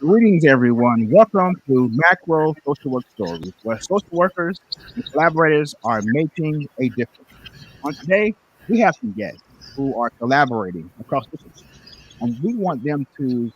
Greetings, everyone. Welcome to Macro Social Work Stories, where social workers and collaborators are making a difference. On today, we have some guests who are collaborating across disciplines, and we want them to,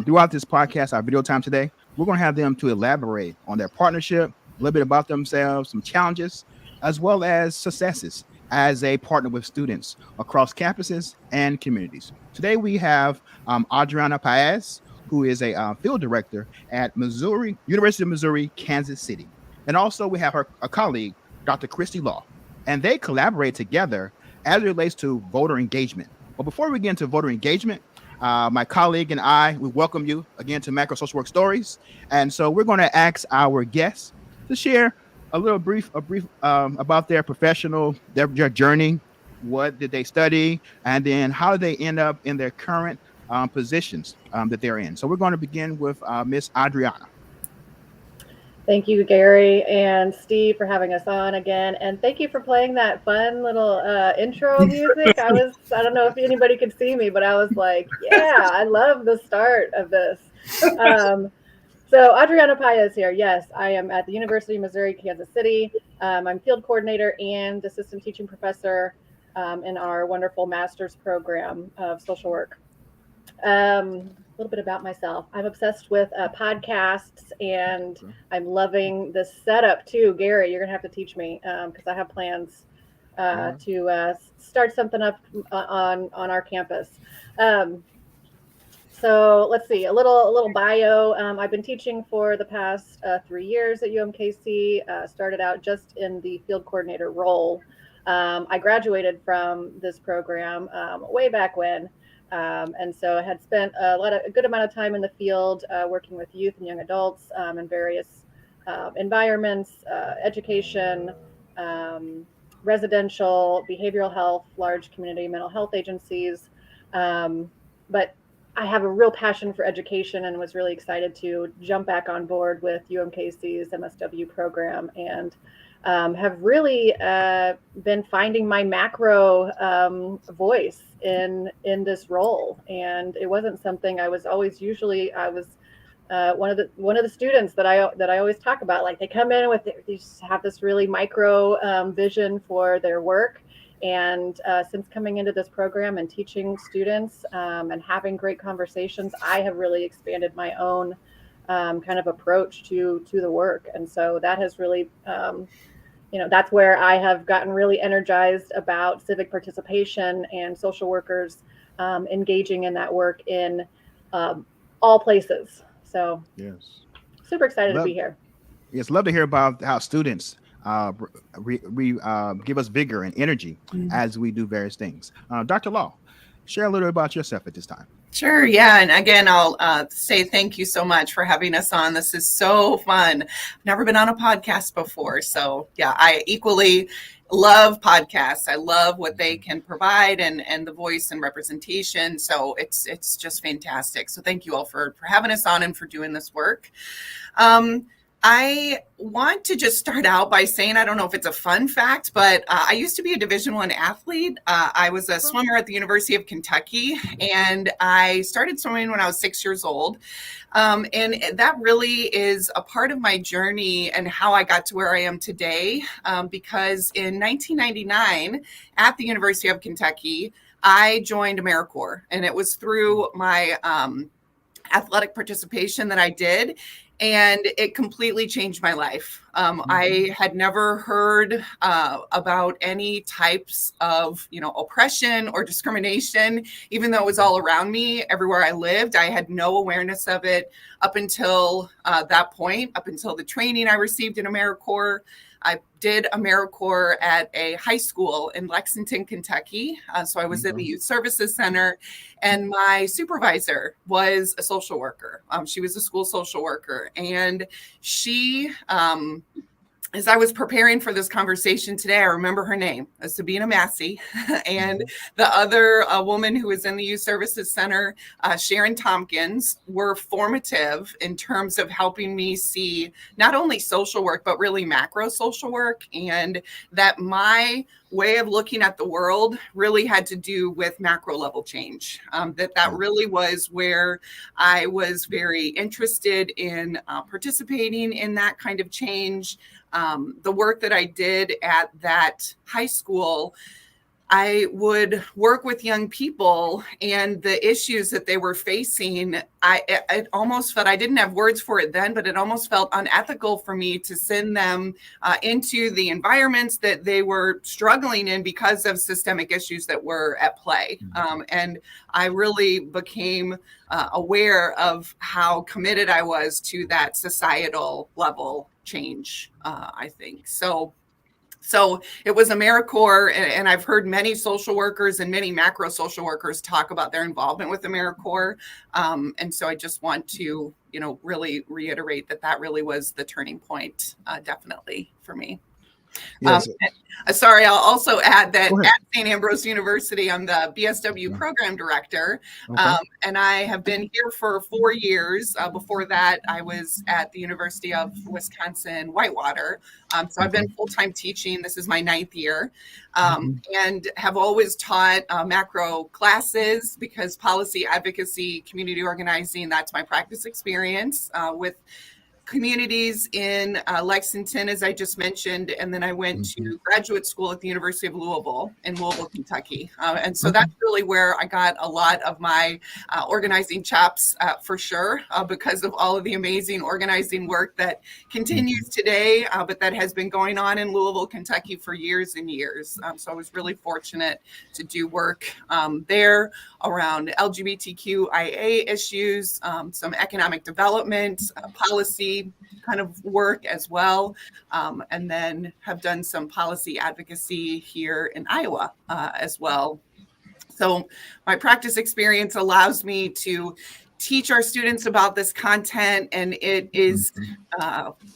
throughout this podcast, our video time today, we're going to have them to elaborate on their partnership, a little bit about themselves, some challenges, as well as successes as a partner with students across campuses and communities. Today, we have Adrianna Paez, who is a field director at Missouri University of Missouri, Kansas City. And also we have a colleague, Dr. Kristi Law, and they collaborate together as it relates to voter engagement. But before we get into voter engagement, my colleague and I, we welcome you again to Macro Social Work Stories. And so we're going to ask our guests to share a brief about their their journey. What did they study? And then how did they end up in their current positions that they're in. So we're going to begin with Miss Adrianna. Thank you, Gary and Steve, for having us on again. And thank you for playing that fun little intro music. I don't know if anybody could see me, but I was like, yeah, I love the start of this. So Adrianna Paez here. Yes, I am at the University of Missouri, Kansas City. I'm field coordinator and assistant teaching professor in our wonderful master's program of social work. A little bit about myself. I'm obsessed with podcasts, and I'm loving this setup too. Gary, you're gonna have to teach me because I have plans to start something up on our campus. So let's see, a little bio. I've been teaching for the past 3 years at UMKC. Started out just in the field coordinator role. I graduated from this program way back when. And so I had spent a good amount of time in the field working with youth and young adults in various environments, education, residential, behavioral health, large community mental health agencies. But I have a real passion for education and was really excited to jump back on board with UMKC's MSW program and have really been finding my macro voice in this role. And it wasn't something I was always I was one of the students that I always talk about. Like they come in with they just have this really micro vision for their work. And since coming into this program and teaching students and having great conversations, I have really expanded my own kind of approach to the work. And so that has really that's where I have gotten really energized about civic participation and social workers engaging in that work in all places. So yes, super excited to be here. Yes, love to hear about how students give us vigor and energy as we do various things. Dr. Law, share a little bit about yourself at this time. Sure. Yeah. And again, I'll say thank you so much for having us on. This is so fun. I've never been on a podcast before. So yeah, I equally love podcasts. I love what they can provide and the voice and representation. So it's just fantastic. So thank you all for having us on and for doing this work. I want to just start out by saying, I don't know if it's a fun fact, but I used to be a Division I athlete. I was a swimmer at the University of Kentucky, and I started swimming when I was 6 years old. And that really is a part of my journey and how I got to where I am today, because in 1999 at the University of Kentucky, I joined AmeriCorps, and it was through my athletic participation that I did. And it completely changed my life. I had never heard about any types of, oppression or discrimination, even though it was all around me everywhere I lived. I had no awareness of it up until that point, up until the training I received in AmeriCorps. I did AmeriCorps at a high school in Lexington, Kentucky. So I was at the Youth Services Center, and my supervisor was a social worker. She was a school social worker, and she as I was preparing for this conversation today, I remember her name, Sabina Massey, and the other woman who was in the Youth Services Center, Sharon Tompkins, were formative in terms of helping me see not only social work, but really macro social work, and that my way of looking at the world really had to do with macro level change. That really was where I was very interested in participating in that kind of change. The work that I did at that high school, I would work with young people and the issues that they were facing. It almost felt, I didn't have words for it then, but it almost felt unethical for me to send them into the environments that they were struggling in because of systemic issues that were at play. And I really became aware of how committed I was to that societal level change, I think. So it was AmeriCorps, and I've heard many social workers and many macro social workers talk about their involvement with AmeriCorps. And so I just want to, really reiterate that really was the turning point, definitely for me. Yes. Sorry, I'll also add that at St. Ambrose University, I'm the BSW Program Director, and I have been here for 4 years. Before that, I was at the University of Wisconsin-Whitewater. So I've been full-time teaching. This is my 9th year, and have always taught macro classes because policy advocacy, community organizing, that's my practice experience with communities in Lexington, as I just mentioned, and then I went to graduate school at the University of Louisville in Louisville, Kentucky. And so that's really where I got a lot of my organizing chops for sure, because of all of the amazing organizing work that continues today, but that has been going on in Louisville, Kentucky for years and years. So I was really fortunate to do work there around LGBTQIA issues, some economic development, policy kind of work as well, and then have done some policy advocacy here in Iowa as well. So my practice experience allows me to teach our students about this content, and it is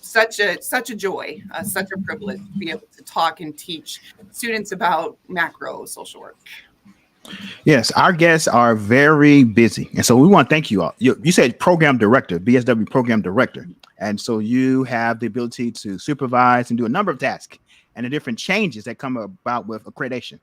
such a joy, such a privilege to be able to talk and teach students about macro social work. Yes, our guests are very busy. And so we want to thank you all. You said program director, BSW program director. And so you have the ability to supervise and do a number of tasks and the different changes that come about with accreditation.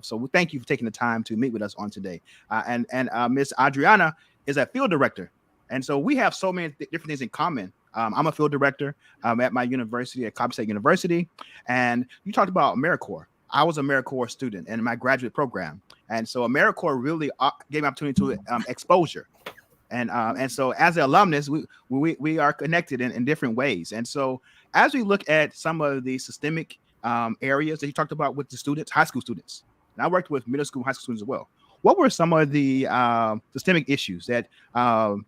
So we thank you for taking the time to meet with us on today. And Miss Adrianna is a field director. And so we have so many different things in common. I'm a field director at my university, at Cobb State University. And you talked about AmeriCorps. I was an AmeriCorps student in my graduate program. And so AmeriCorps really gave me opportunity to exposure. And so as an alumnus, we are connected in different ways. And so as we look at some of the systemic areas that you talked about with the students, high school students, and I worked with middle school, high school students as well. What were some of the systemic issues that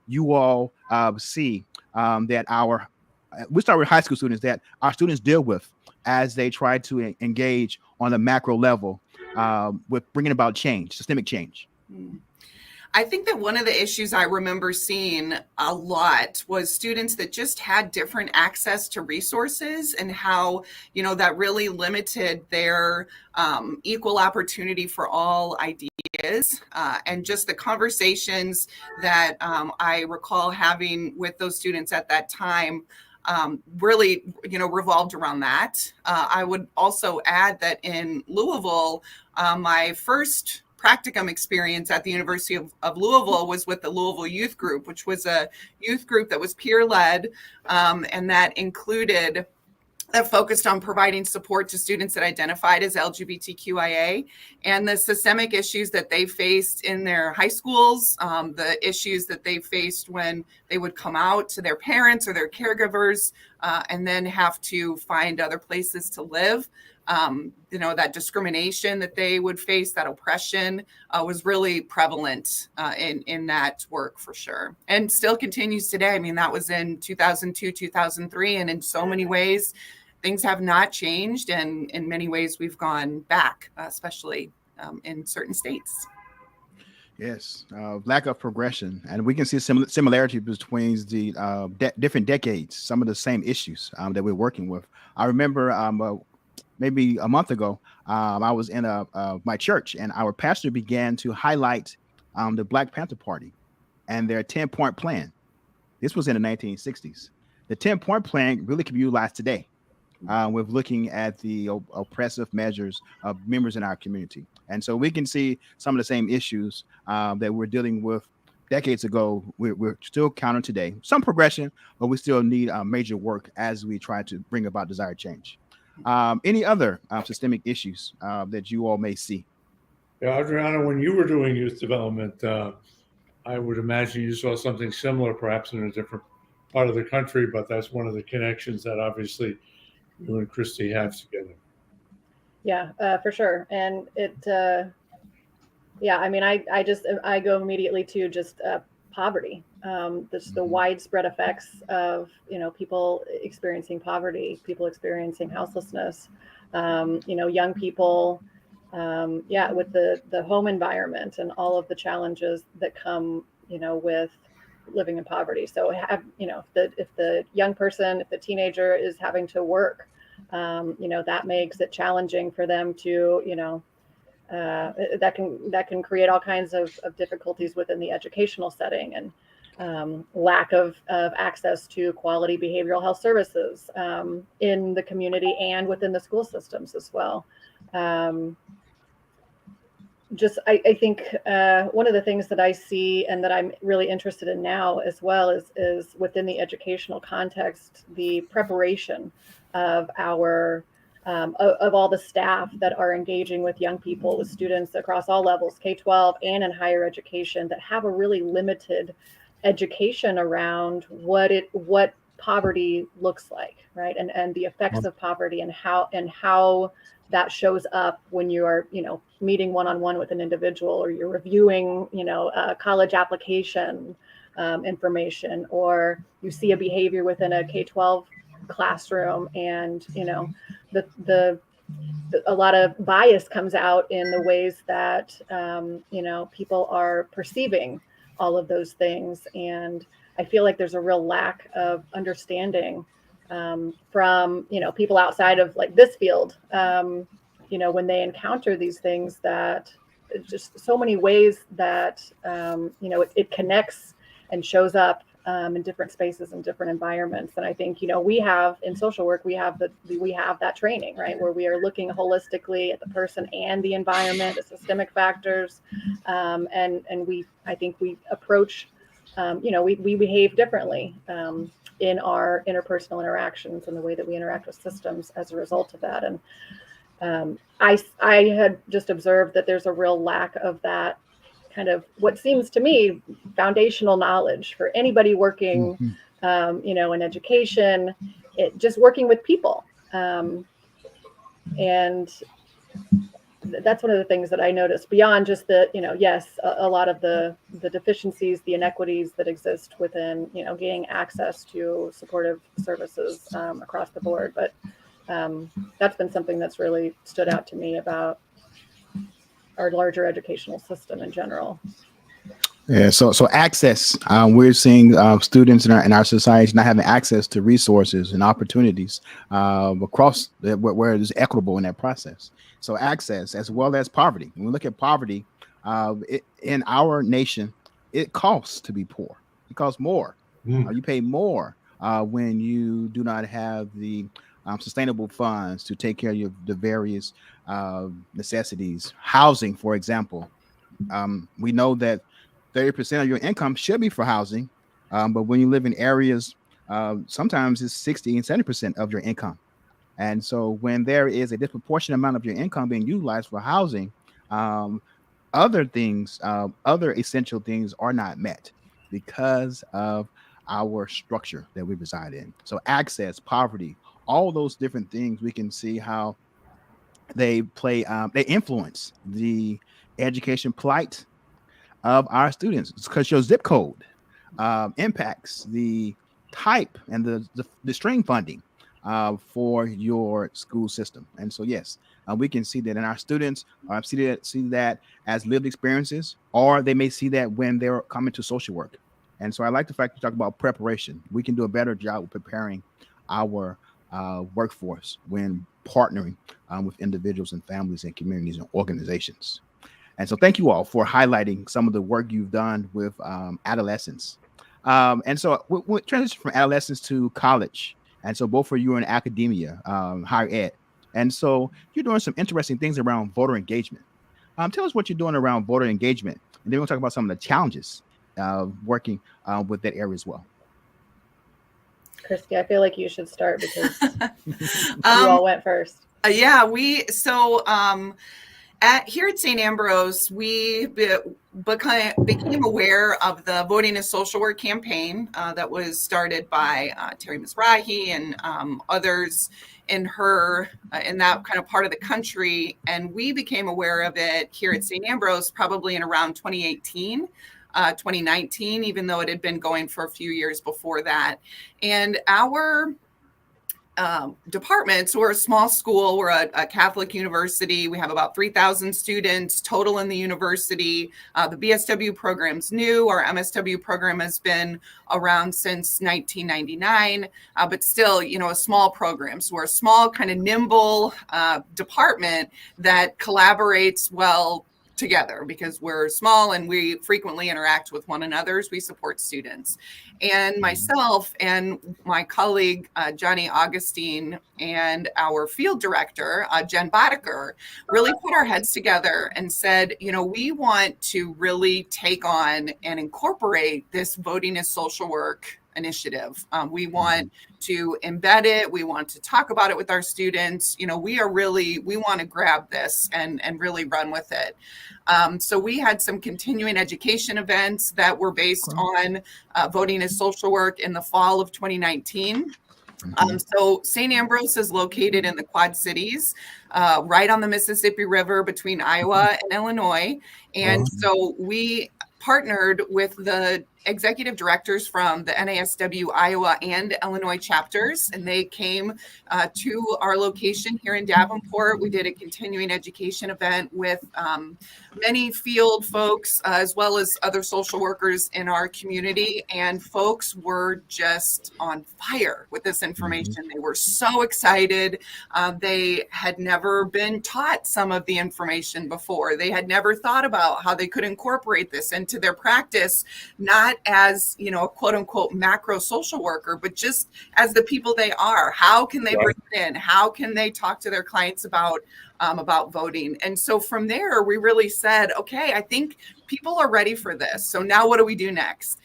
you all see that we start with high school students that our students deal with as they try to engage on the macro level with bringing about change, systemic change? I think that one of the issues I remember seeing a lot was students that just had different access to resources, and how, that really limited their equal opportunity for all ideas. And just the conversations that I recall having with those students at that time really, revolved around that. I would also add that in Louisville, my first practicum experience at the University of Louisville was with the Louisville Youth Group, which was a youth group that was peer-led, and that focused on providing support to students that identified as LGBTQIA, and the systemic issues that they faced in their high schools, the issues that they faced when they would come out to their parents or their caregivers, and then have to find other places to live. That discrimination that they would face, that oppression, was really prevalent in that work for sure, and still continues today. I mean, that was in 2002, 2003, and in so many ways, things have not changed, and in many ways, we've gone back, especially in certain states. Yes, lack of progression, and we can see similarity between the different decades. Some of the same issues that we're working with. I remember maybe a month ago, I was in my church, and our pastor began to highlight the Black Panther Party and their 10-point plan. This was in the 1960s. The 10-point plan really can be utilized today with looking at the oppressive measures of members in our community. And so we can see some of the same issues that we're dealing with decades ago. We're still counting today. Some progression, but we still need major work as we try to bring about desired change. Any other systemic issues that you all may see? Yeah, Adrianna, when you were doing youth development, I would imagine you saw something similar, perhaps in a different part of the country, but that's one of the connections that obviously you and Kristi have together. Yeah, for sure. And yeah, I mean, I go immediately to just poverty, the widespread effects of, people experiencing poverty, people experiencing houselessness, young people, yeah, with the home environment and all of the challenges that come, with living in poverty. So if the young person, if the teenager is having to work, that makes it challenging for them to, that can create all kinds of difficulties within the educational setting, and lack of access to quality behavioral health services in the community and within the school systems as well. I think one of the things that I see and that I'm really interested in now as well is within the educational context, the preparation of our of all the staff that are engaging with young people, with students across all levels, K-12 and in higher education, that have a really limited education around what poverty looks like, right? And the effects of poverty, and how that shows up when you are, meeting one-on-one with an individual, or you're reviewing, college application information, or you see a behavior within a K-12 classroom, and a lot of bias comes out in the ways that people are perceiving all of those things. And I feel like there's a real lack of understanding from people outside of like this field, when they encounter these things, that just so many ways that it connects and shows up in different spaces and different environments. And I think we have in social work, we have that training, right, where we are looking holistically at the person and the environment, the systemic factors, and I think we approach we behave differently in our interpersonal interactions and the way that we interact with systems as a result of that. And I had just observed that there's a real lack of that kind of what seems to me foundational knowledge for anybody working, in education, just working with people. And that's one of the things that I noticed beyond just the, yes, a lot of the deficiencies, the inequities that exist within, gaining access to supportive services across the board. But that's been something that's really stood out to me about our larger educational system in general. Yeah, so access. We're seeing students in our society not having access to resources and opportunities across where it is equitable in that process. So access, as well as poverty. When we look at poverty in our nation, it costs to be poor. It costs more. You pay more when you do not have the sustainable funds to take care of the various necessities. Housing, for example. We know that 30% of your income should be for housing. But when you live in areas, sometimes it's 60 and 70% of your income. And so when there is a disproportionate amount of your income being utilized for housing, other things, other essential things are not met because of our structure that we reside in. So access, poverty, all those different things, we can see how they they influence the education plight of our students, because your zip code impacts the type and the stream funding for your school system. And so, yes, we can see that in our students see that as lived experiences, or they may see that when they're coming to social work. And so I like the fact you talk about preparation. We can do a better job of preparing our workforce when partnering with individuals and families and communities and organizations. And so thank you all for highlighting some of the work you've done with adolescents. And so we transition from adolescence to college. And so both of you are in academia, higher ed. And so you're doing some interesting things around voter engagement. Tell us what you're doing around voter engagement. And then we'll talk about some of the challenges working with that area as well. Kristi, I feel like you should start because you all went first. Yeah, here at St. Ambrose, we became aware of the Voting as Social Work campaign that was started by Terry Mizrahi and others in that kind of part of the country. And we became aware of it here at St. Ambrose probably in around 2018. 2019, even though it had been going for a few years before that. And our departments, we're a small school, we're a Catholic university. We have about 3,000 students total in the university. The BSW program's new. Our MSW program has been around since 1999, but still, a small program. So we're a small, kind of nimble department that collaborates well together because we're small and we frequently interact with one another as we support students. And myself and my colleague, Johnny Augustine, and our field director, Jen Boddicker, really put our heads together and said, we want to really take on and incorporate this Voting as Social Work initiative. We want to embed it. We want to talk about it with our students. We want to grab this and really run with it. So we had some continuing education events that were based on Voting as Social Work in the fall of 2019. So St. Ambrose is located in the Quad Cities, right on the Mississippi River between Iowa and Illinois. And so we partnered with the executive directors from the NASW Iowa and Illinois chapters, and they came to our location here in Davenport. We did a continuing education event with many field folks, as well as other social workers in our community, and folks were just on fire with this information. They were so excited. They had never been taught some of the information before. They had never thought about how they could incorporate this into their practice, not as, a quote unquote macro social worker, but just as the people they are. How can they bring it in? How can they talk to their clients about voting? And so from there, we really said, okay, I think people are ready for this. So now what do we do next?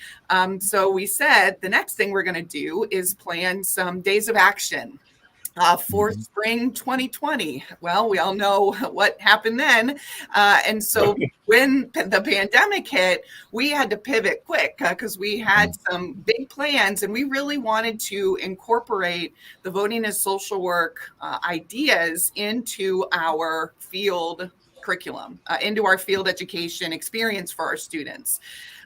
So we said the next thing we're going to do is plan some days of action for spring 2020. Well, we all know what happened then. And so when the pandemic hit, we had to pivot quick because we had some big plans and we really wanted to incorporate the Voting as Social Work ideas into our field curriculum, into our field education experience for our students.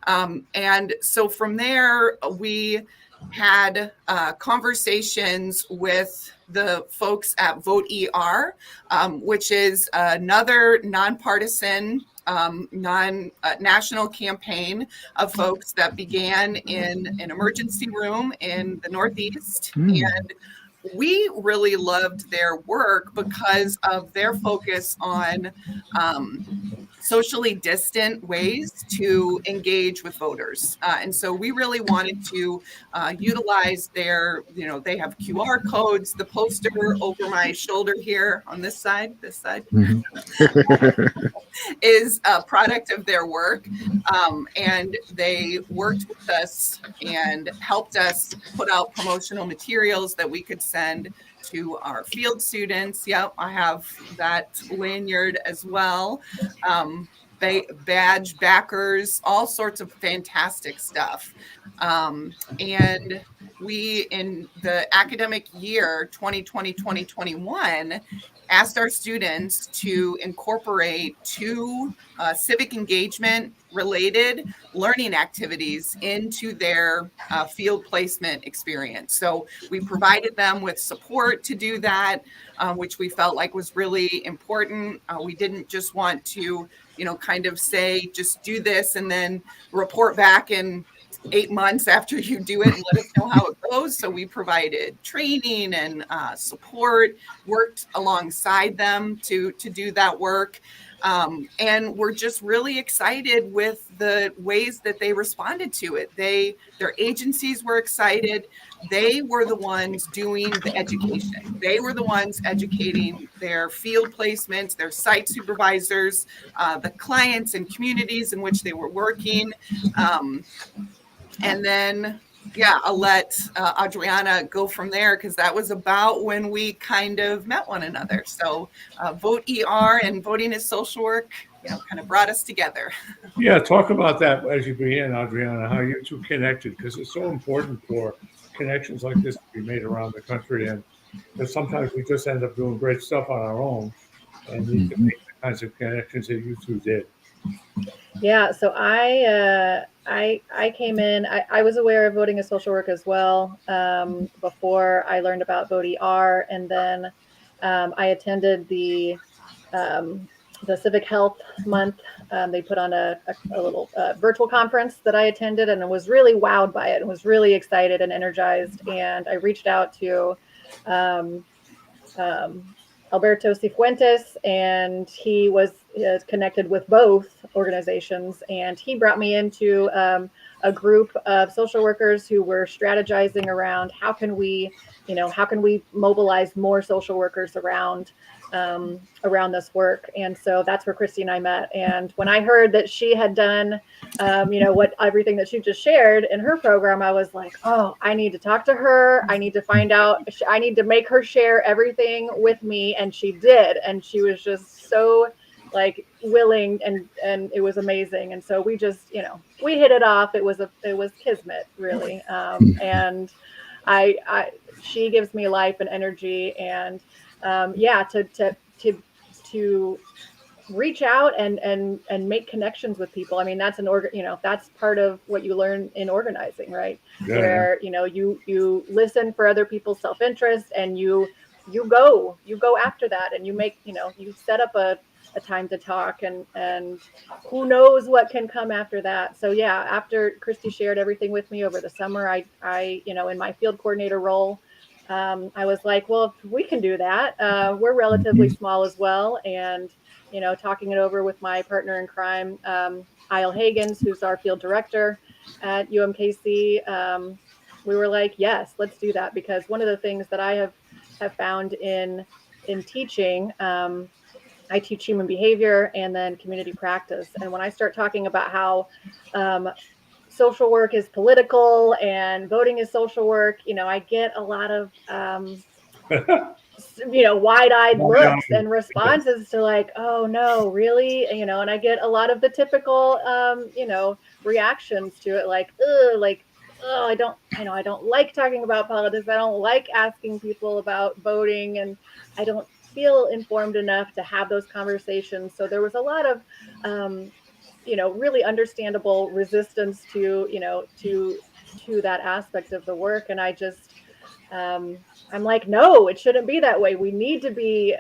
And so from there, we had conversations with the folks at Vote ER, which is another nonpartisan, national campaign of folks that began in an emergency room in the Northeast. And we really loved their work because of their focus on socially distant ways to engage with voters. And so we really wanted to utilize their, they have QR codes. The poster over my shoulder here on this side is a product of their work. And they worked with us and helped us put out promotional materials that we could send to our field students. Yep, I have that lanyard as well. badge backers, all sorts of fantastic stuff. And we, in the academic year 2020-2021, asked our students to incorporate 2 civic engagement related learning activities into their field placement experience. So we provided them with support to do that, which we felt like was really important. We didn't just want to, kind of say, just do this and then report back in 8 months after you do it and let us know how it goes. So we provided training and support, worked alongside them to do that work. And we're just really excited with the ways that they responded to it. Their agencies were excited. They were the ones doing the education. They were the ones educating their field placements, their site supervisors, the clients and communities in which they were working. And then, I'll let Adrianna go from there, because that was about when we kind of met one another. So Vote ER and Voting is Social Work, kind of brought us together. Yeah, talk about that as you begin, Adrianna, how you two connected, because it's so important for connections like this to be made around the country. And sometimes we just end up doing great stuff on our own and need to make the kinds of connections that you two did. Yeah, so I came in. I was aware of Voting as Social Work as well before I learned about Vote ER, and then I attended the Civic Health Month. They put on a little virtual conference that I attended, and I was really wowed by it and was really excited and energized. And I reached out to Alberto Cifuentes, and he was connected with both organizations, and he brought me into a group of social workers who were strategizing around how can we mobilize more social workers around this work. And so that's where Kristi and I met. And when I heard that she had done everything that she just shared in her program, I was like, oh, I need to talk to her. I need to find out. I need to make her share everything with me. And she did. And she was just so willing, and it was amazing. And so we just, we hit it off. It was kismet, really. And she gives me life and energy, and to reach out and make connections with people. I mean, that's that's part of what you learn in organizing, right? Yeah. Where, you listen for other people's self-interest, and you go after that, and you make, you set up a time to talk, and who knows what can come after that. So after Kristi shared everything with me over the summer, I in my field coordinator role, I was like, well, if we can do that. We're relatively small as well. And, talking it over with my partner in crime, Isle Hagens, who's our field director at UMKC, we were like, yes, let's do that. Because one of the things that I have found in teaching, I teach human behavior and then community practice. And when I start talking about how social work is political and voting is social work, I get a lot of, wide-eyed looks and responses to like, oh no, really? And I get a lot of the typical, reactions to it, like, oh, I don't like talking about politics. I don't like asking people about voting, and I don't feel informed enough to have those conversations. So there was a lot of, really understandable resistance to that aspect of the work. And I just, I'm like, no, it shouldn't be that way. We need to be,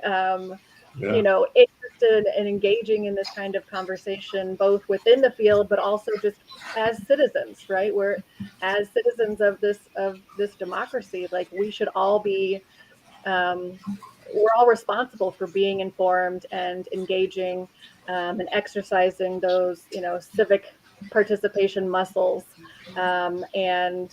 interested in engaging in this kind of conversation, both within the field, but also just as citizens, right? We're as citizens of this democracy, like we should all be, we're all responsible for being informed and engaging, and exercising those, civic participation muscles. And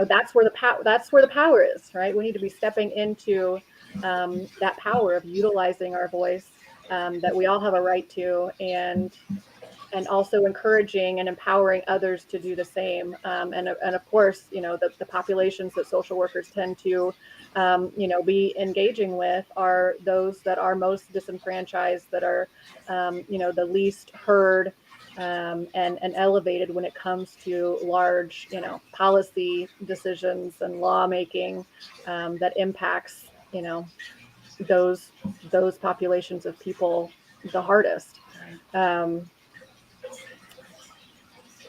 that's where the power is, right? We need to be stepping into that power of utilizing our voice, that we all have a right to. And and also encouraging and empowering others to do the same. And of course, the populations that social workers tend to, be engaging with are those that are most disenfranchised, that are, the least heard, and elevated when it comes to large, policy decisions and lawmaking, that impacts, those populations of people the hardest. Um,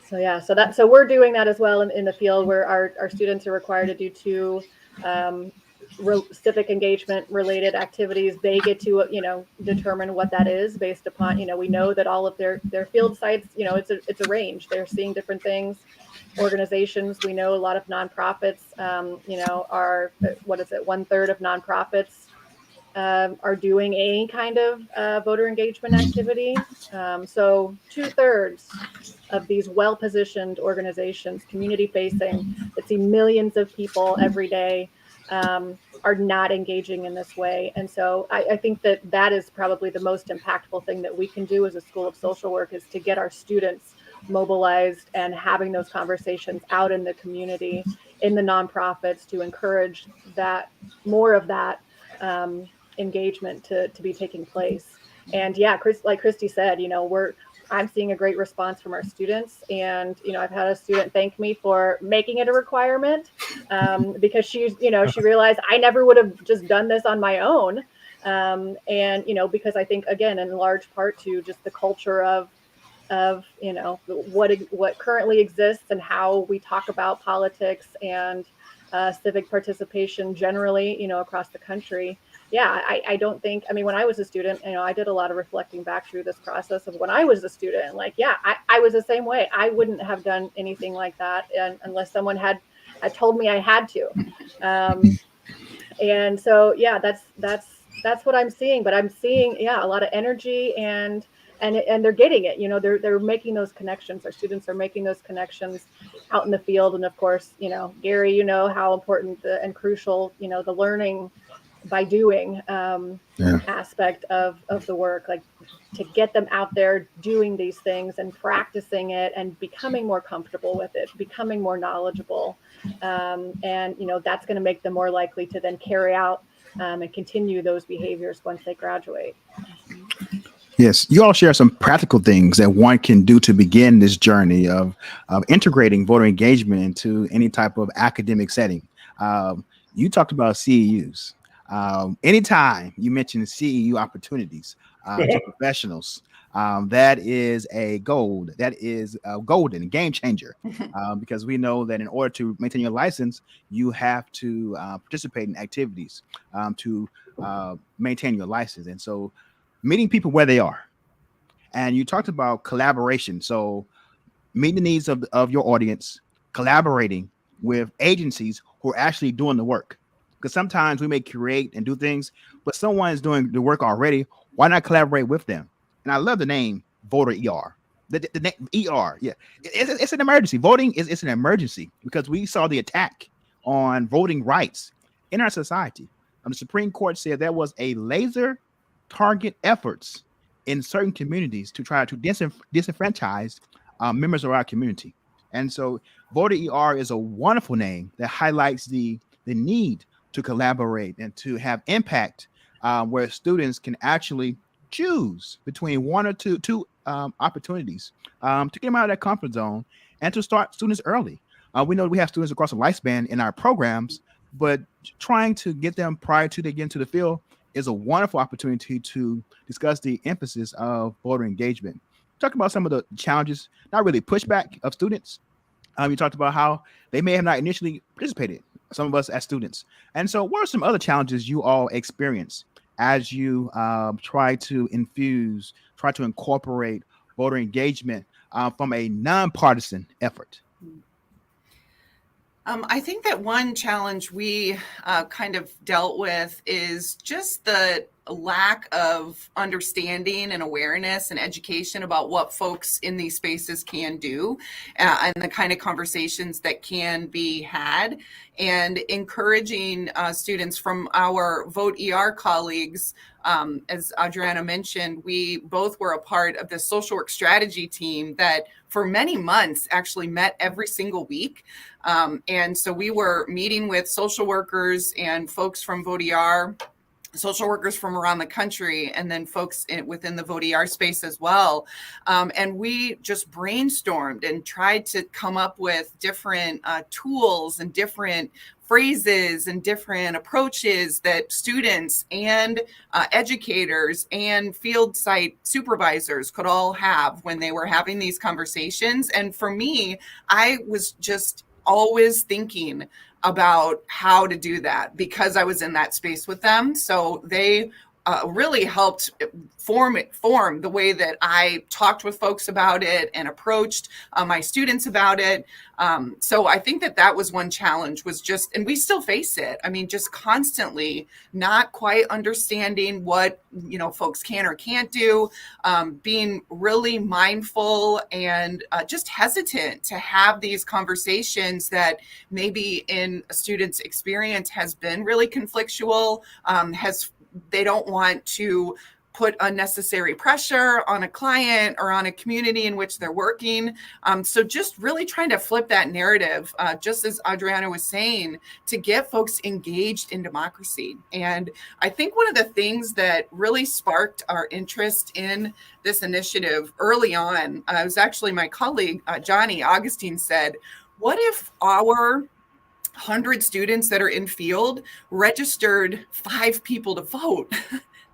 so we're doing that as well in the field, where our students are required to do two um, civic engagement related activities. They get to determine what that is based upon, we know that all of their field sites, it's a range. They're seeing different things. Organizations, we know a lot of nonprofits, are, what is it, 1/3 of nonprofits are doing any kind of voter engagement activity. So 2/3 of these well-positioned organizations, community-facing, that see millions of people every day, are not engaging in this way. And so I think that is probably the most impactful thing that we can do as a School of Social Work, is to get our students mobilized and having those conversations out in the community, in the nonprofits, to encourage that, more of that engagement to be taking place. And yeah, like Kristi said, I'm seeing a great response from our students. And, I've had a student thank me for making it a requirement, because she realized I never would have just done this on my own. And, because I think, again, in large part to just the culture of what currently exists and how we talk about politics and civic participation generally, across the country. Yeah, I don't think, when I was a student, I did a lot of reflecting back through this process of when I was a student. Like, yeah, I was the same way. I wouldn't have done anything like that unless someone had told me I had to. And so, yeah, that's what I'm seeing. But I'm seeing, yeah, a lot of energy, and they're getting it. They're making those connections. Our students are making those connections out in the field. And of course, Gary, how important and crucial, the learning by doing aspect of the work, like to get them out there doing these things and practicing it and becoming more comfortable with it, becoming more knowledgeable. And that's going to make them more likely to then carry out and continue those behaviors once they graduate. Yes, you all share some practical things that one can do to begin this journey of integrating voter engagement into any type of academic setting. You talked about CEUs. Anytime you mention CEU opportunities to professionals, that is a gold. That is a golden game changer, because we know that in order to maintain your license, you have to participate in activities to maintain your license. And so meeting people where they are. And you talked about collaboration. So meeting the needs of your audience, collaborating with agencies who are actually doing the work. Because sometimes we may create and do things, but someone is doing the work already. Why not collaborate with them? And I love the name Voter ER. The name ER, yeah, it's an emergency. Voting is an emergency because we saw the attack on voting rights in our society. The Supreme Court said there was a laser target efforts in certain communities to try to disenfranchise members of our community. And so Voter ER is a wonderful name that highlights the need to collaborate and to have impact, where students can actually choose between one or two opportunities to get them out of that comfort zone and to start students early. We know we have students across the lifespan in our programs, but trying to get them prior to they get into the field is a wonderful opportunity to discuss the emphasis of voter engagement. Talk about some of the challenges, not really pushback of students. You talked about how they may have not initially participated, some of us as students. And so what are some other challenges you all experience as you try to incorporate voter engagement from a nonpartisan effort? I think that one challenge we kind of dealt with is just the lack of understanding and awareness and education about what folks in these spaces can do, and the kind of conversations that can be had, and encouraging students from our Vote ER colleagues. As Adrianna mentioned, we both were a part of the social work strategy team that for many months actually met every single week. And so we were meeting with social workers and folks from Vote ER, social workers from around the country, and then folks within the Vote ER space as well. And we just brainstormed and tried to come up with different tools and different phrases and different approaches that students and educators and field site supervisors could all have when they were having these conversations. And for me, I was just always thinking about how to do that because I was in that space with them. So they really helped form the way that I talked with folks about it and approached my students about it. So I think that was one challenge, was just, and we still face it. I mean, just constantly not quite understanding what, folks can or can't do, being really mindful and just hesitant to have these conversations that maybe in a student's experience has been really conflictual, they don't want to put unnecessary pressure on a client or on a community in which they're working. So just really trying to flip that narrative, just as Adrianna was saying, to get folks engaged in democracy. And I think one of the things that really sparked our interest in this initiative early on, it was actually my colleague, Johnny Augustine, said, what if our 100 students that are in field registered 5 people to vote?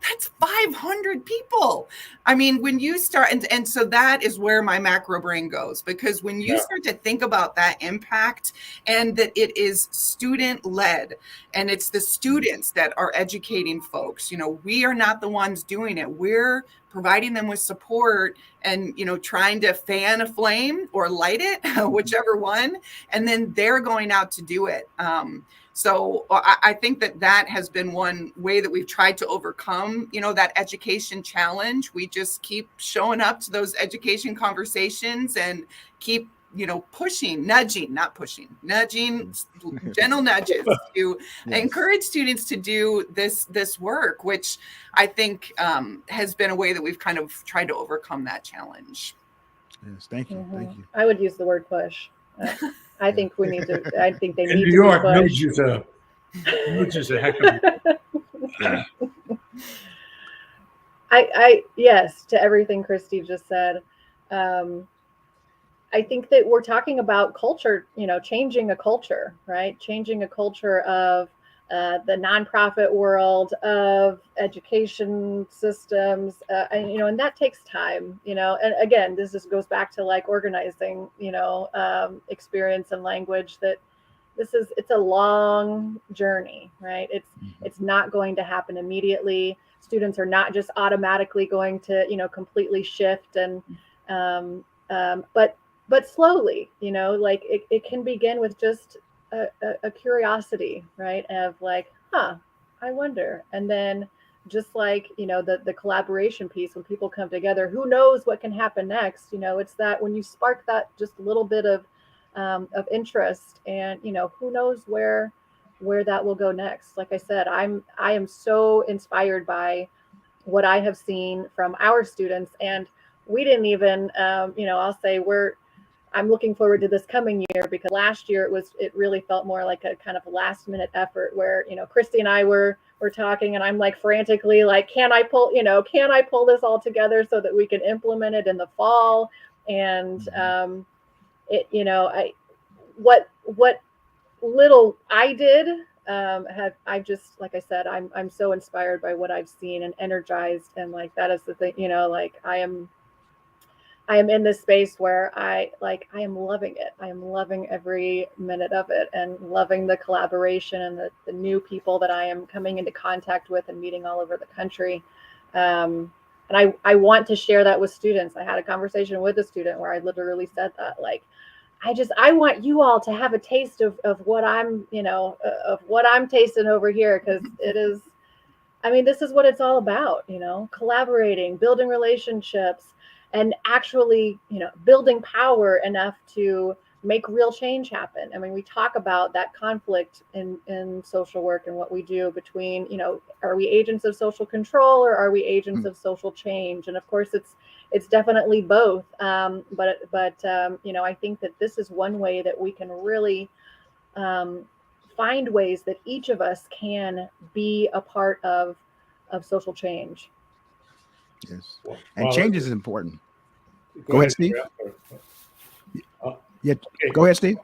That's 500 people. I mean, when you start, and so that is where my macro brain goes, because when you start to think about that impact and that it is student led and it's the students that are educating folks, we are not the ones doing it. We're providing them with support and, trying to fan a flame or light it, whichever one, and then they're going out to do it. So I think that has been one way that we've tried to overcome, that education challenge. We just keep showing up to those education conversations and keep, pushing, nudging, gentle nudges to encourage students to do this work, which I think has been a way that we've kind of tried to overcome that challenge. Yes, thank you. Thank you. I would use the word push. I think we need to. I think they In need New to York, be pushed. nudge is a heck of a. I yes to everything Kristi just said. I think that we're talking about culture, changing a culture, right? Changing a culture of the nonprofit world, of education systems, and that takes time, and again, this just goes back to like organizing, experience and language, that it's a long journey, right? It's not going to happen immediately. Students are not just automatically going to, completely shift, and but slowly, like it can begin with just a curiosity, right? Of like, I wonder. And then just like, the collaboration piece, when people come together, who knows what can happen next? It's that when you spark that just a little bit of interest, and, who knows where that will go next. Like I said, I am so inspired by what I have seen from our students, and we didn't even, I'll say I'm looking forward to this coming year, because last year it really felt more like a kind of last minute effort where, Kristi and I were talking, and I'm like frantically like, can I pull this all together so that we can implement it in the fall? And what little I did, I just, like I said, I'm so inspired by what I've seen and energized, and like that is the thing, like I am in this space where I am loving it. I am loving every minute of it, and loving the collaboration and the new people that I am coming into contact with and meeting all over the country. And I want to share that with students. I had a conversation with a student where I literally said that, like, I want you all to have a taste of what I'm, of what I'm tasting over here, because I mean, this is what it's all about, collaborating, building relationships, and actually, building power enough to make real change happen. I mean, we talk about that conflict in social work and what we do between, are we agents of social control or are we agents of social change? And of course, it's definitely both. But I think that this is one way that we can really find ways that each of us can be a part of social change. Yes. And change is important. Go ahead, Steve. Yeah. Okay. Go ahead, Steve.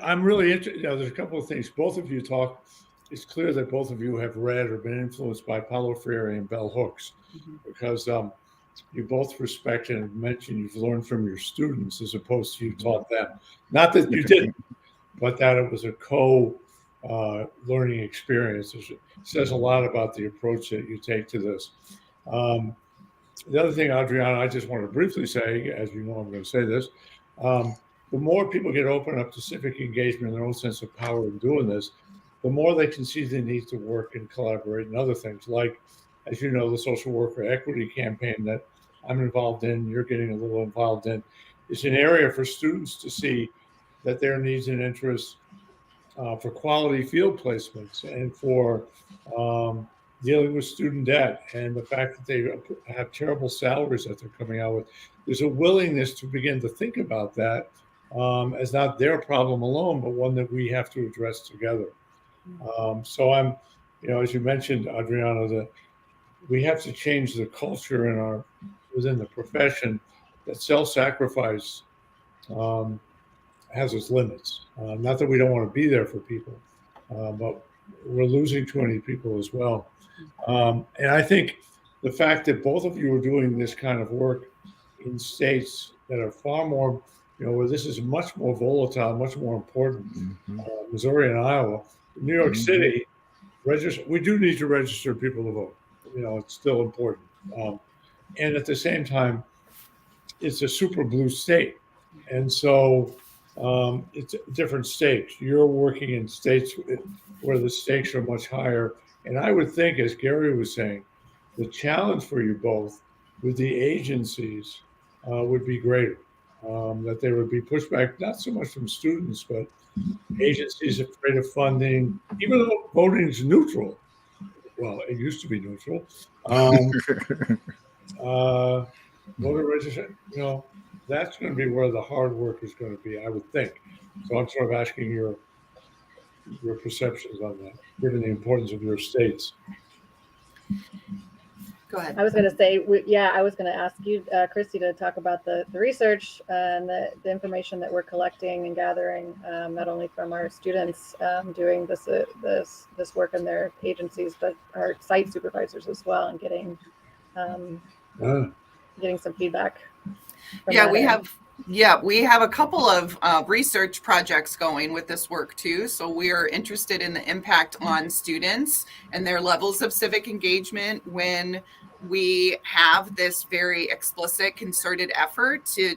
I'm really interested. There's a couple of things. Both of you talk. It's clear that both of you have read or been influenced by Paulo Freire and bell hooks, because you both respect and mention you've learned from your students as opposed to you taught them. Not that you didn't, but that it was a learning experience. It says a lot about the approach that you take to this. The other thing, Adrianna, I just want to briefly say, as you know, I'm going to say this. The more people get open up to civic engagement and their own sense of power in doing this, the more they can see the need to work and collaborate and other things like, as you know, the social worker equity campaign that I'm involved in, you're getting a little involved in, is an area for students to see that their needs and interests for quality field placements and for dealing with student debt and the fact that they have terrible salaries that they're coming out with. There's a willingness to begin to think about that as not their problem alone, but one that we have to address together. So I'm, as you mentioned, Adrianna, that we have to change the culture within the profession that self-sacrifice has its limits. Not that we don't want to be there for people, but we're losing too many people as well. And I think the fact that both of you are doing this kind of work in states that are far more, where this is much more volatile, much more important, Missouri and Iowa, New York City, we do need to register people to vote. It's still important. And at the same time, it's a super blue state. And so it's different stakes. You're working in states where the stakes are much higher. And I would think, as Gary was saying, the challenge for you both with the agencies would be greater. That there would be pushback, not so much from students, but agencies afraid of funding, even though voting is neutral. Well, it used to be neutral. Voter registration, that's going to be where the hard work is going to be, I would think. So I'm sort of asking your perceptions on that, given the importance of your states. Go ahead. I was going to say, I was going to ask you, Kristi, to talk about the research and the information that we're collecting and gathering, not only from our students doing this work in their agencies, but our site supervisors as well, and getting some feedback. We have a couple of research projects going with this work too. So we are interested in the impact on students and their levels of civic engagement when we have this very explicit concerted effort to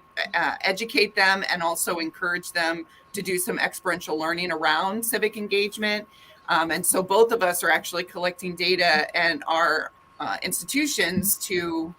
educate them and also encourage them to do some experiential learning around civic engagement. And so both of us are actually collecting data and our institutions to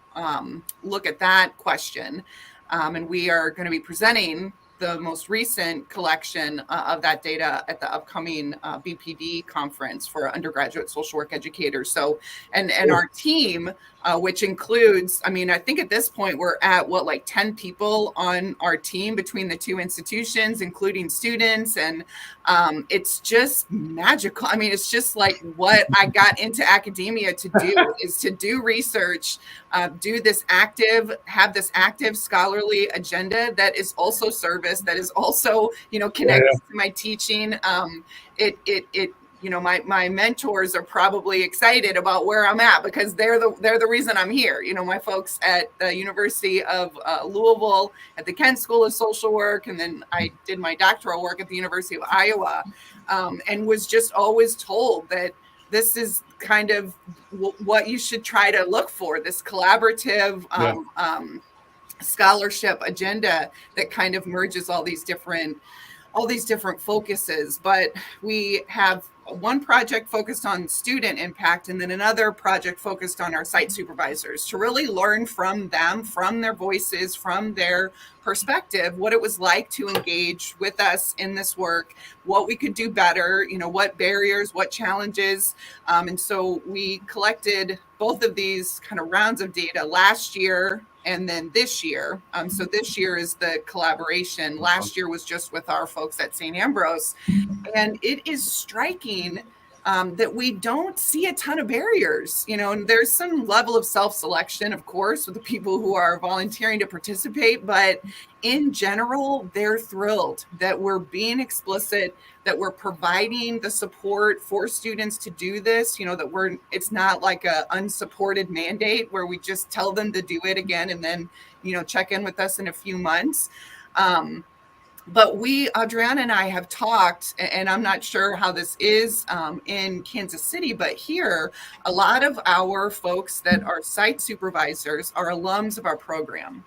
look at that question. And we are going to be presenting the most recent collection of that data at the upcoming BPD conference for undergraduate social work educators. So, and our team, which includes, I think at this point we're at 10 people on our team between the two institutions, including students. And it's just magical. It's just like what I got into academia to do is to do research, have this active scholarly agenda that is also service, that is also, connected to my teaching. My mentors are probably excited about where I'm at because they're the reason I'm here. My folks at the University of Louisville at the Kent School of Social Work, and then I did my doctoral work at the University of Iowa, and was just always told that this is kind of what you should try to look for, this collaborative scholarship agenda that kind of merges all these different focuses. But we have one project focused on student impact and then another project focused on our site supervisors to really learn from them, from their voices, from their perspective, what it was like to engage with us in this work, what we could do better, what barriers, what challenges. And so we collected both of these kind of rounds of data last year and then this year. So this year is the collaboration. Last year was just with our folks at St. Ambrose. And it is striking that we don't see a ton of barriers, and there's some level of self-selection, of course, with the people who are volunteering to participate. But in general, they're thrilled that we're being explicit, that we're providing the support for students to do this, that it's not like a unsupported mandate where we just tell them to do it again and then, check in with us in a few months. But Adrianna and I have talked, and I'm not sure how this is in Kansas City, but here, a lot of our folks that are site supervisors are alums of our program,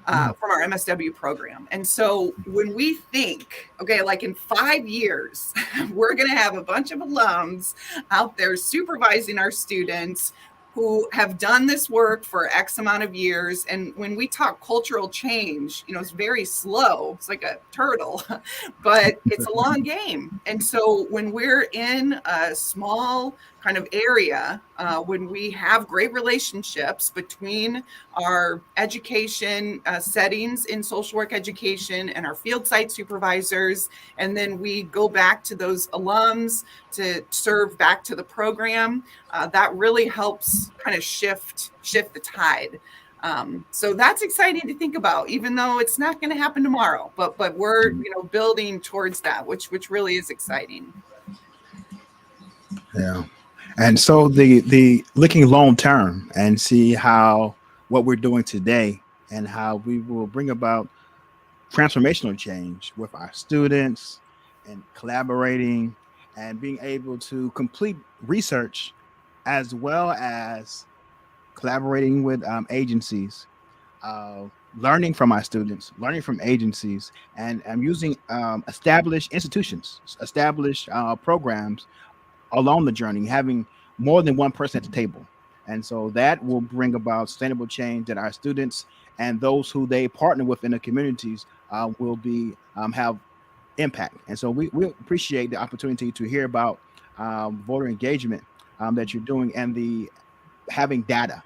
from our MSW program. And so when we think, okay, like in 5 years, we're going to have a bunch of alums out there supervising our students who have done this work for X amount of years. And when we talk cultural change, it's very slow. It's like a turtle, but it's a long game. And so when we're in a small kind of area, when we have great relationships between our education settings in social work education and our field site supervisors, and then we go back to those alums to serve back to the program, that really helps kind of shift the tide. So that's exciting to think about, even though it's not going to happen tomorrow, but we're building towards that, which really is exciting. Yeah. And so the looking long term and see how what we're doing today and how we will bring about transformational change with our students and collaborating and being able to complete research as well as collaborating with agencies, learning from our students, learning from agencies, and using established institutions, established programs along the journey, having more than one person at the table. And so that will bring about sustainable change that our students and those who they partner with in the communities will be have impact. And so we appreciate the opportunity to hear about voter engagement that you're doing and the having data,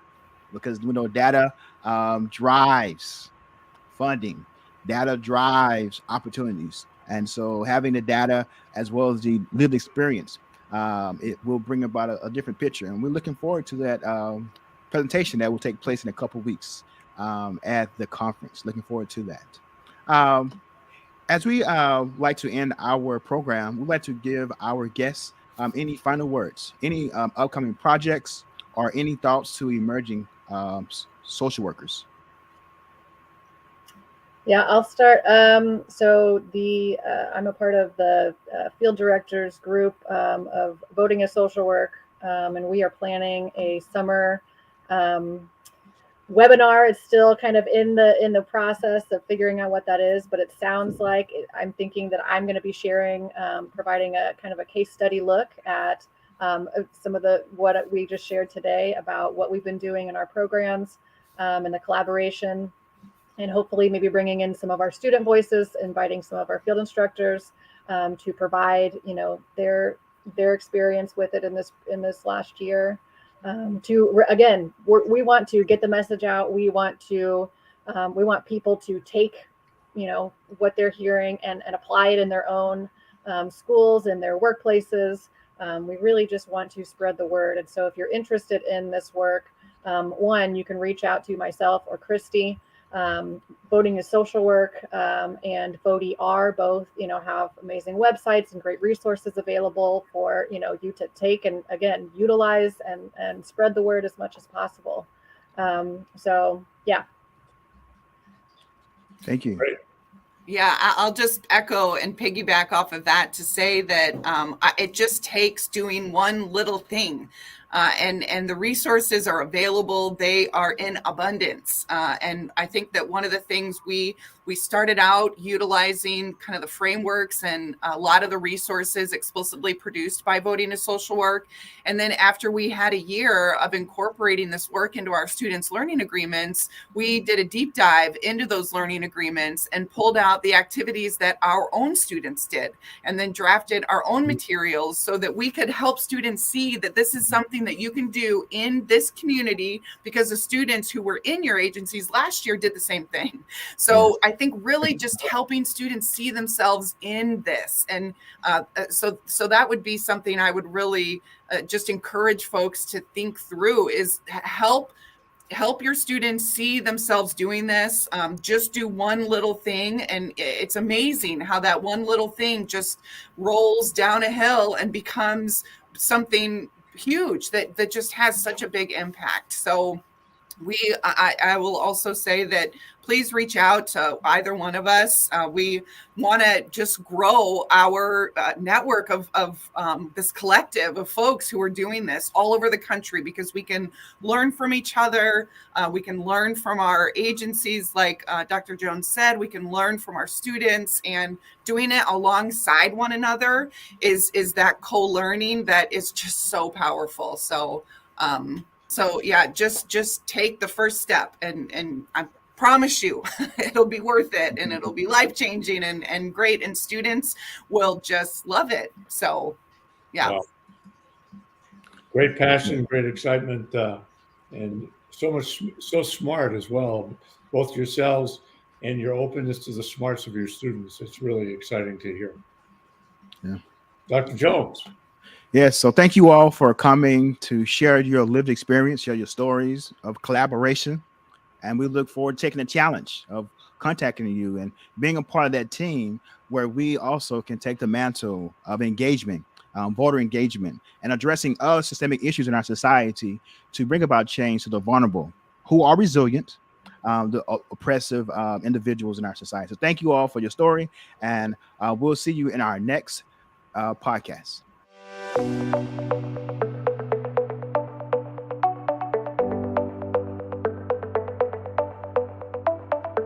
because we know data drives funding, data drives opportunities. And so having the data as well as the lived experience, it will bring about a different picture. And we're looking forward to that presentation that will take place in a couple of weeks at the conference. Looking forward to that. As we like to end our program, we'd like to give our guests any final words, any upcoming projects, or any thoughts to emerging social workers. Yeah, I'll start. So I'm a part of the field directors group of Voting as Social Work, and we are planning a summer webinar. It's still kind of in the process of figuring out what that is, but it sounds like I'm thinking that I'm going to be sharing, providing a kind of a case study look at some of what we just shared today about what we've been doing in our programs and the collaboration. And hopefully maybe bringing in some of our student voices, inviting some of our field instructors to provide, their experience with it in this last year. We want to get the message out. We want people to take, what they're hearing and apply it in their own schools and their workplaces. We really just want to spread the word. And so if you're interested in this work, one, you can reach out to myself or Kristi. Voting is Social Work and VOTER both, have amazing websites and great resources available for, you to take and again, utilize and spread the word as much as possible. So yeah. Thank you. Great. Yeah, I'll just echo and piggyback off of that to say that it just takes doing one little thing. and the resources are available. They are in abundance. And I think that one of the things we started out utilizing kind of the frameworks and a lot of the resources explicitly produced by Voting to Social Work. And then after we had a year of incorporating this work into our students' learning agreements, we did a deep dive into those learning agreements and pulled out the activities that our own students did, and then drafted our own materials so that we could help students see that this is something that you can do in this community, because the students who were in your agencies last year did the same thing. So I think really just helping students see themselves in this. And so that would be something I would really just encourage folks to think through, is help your students see themselves doing this. Just do one little thing, and it's amazing how that one little thing just rolls down a hill and becomes something huge that just has such a big impact. So I will also say that please reach out to either one of us. We want to just grow our network of this collective of folks who are doing this all over the country, because we can learn from each other. We can learn from our agencies, like Dr. Jones said. We can learn from our students, and doing it alongside one another is that co-learning that is just so powerful. So yeah, just take the first step, and I promise you it'll be worth it, and it'll be life-changing and great, and students will just love it. So yeah. Wow. Great passion, great excitement, and so smart as well, both yourselves and your openness to the smarts of your students. It's really exciting to hear. Yeah. Dr. Jones. Yes, so thank you all for coming to share your lived experience, share your stories of collaboration. And we look forward to taking the challenge of contacting you and being a part of that team where we also can take the mantle of engagement, voter engagement, and addressing other systemic issues in our society to bring about change to the vulnerable who are resilient, the oppressive individuals in our society. So thank you all for your story, and we'll see you in our next podcast.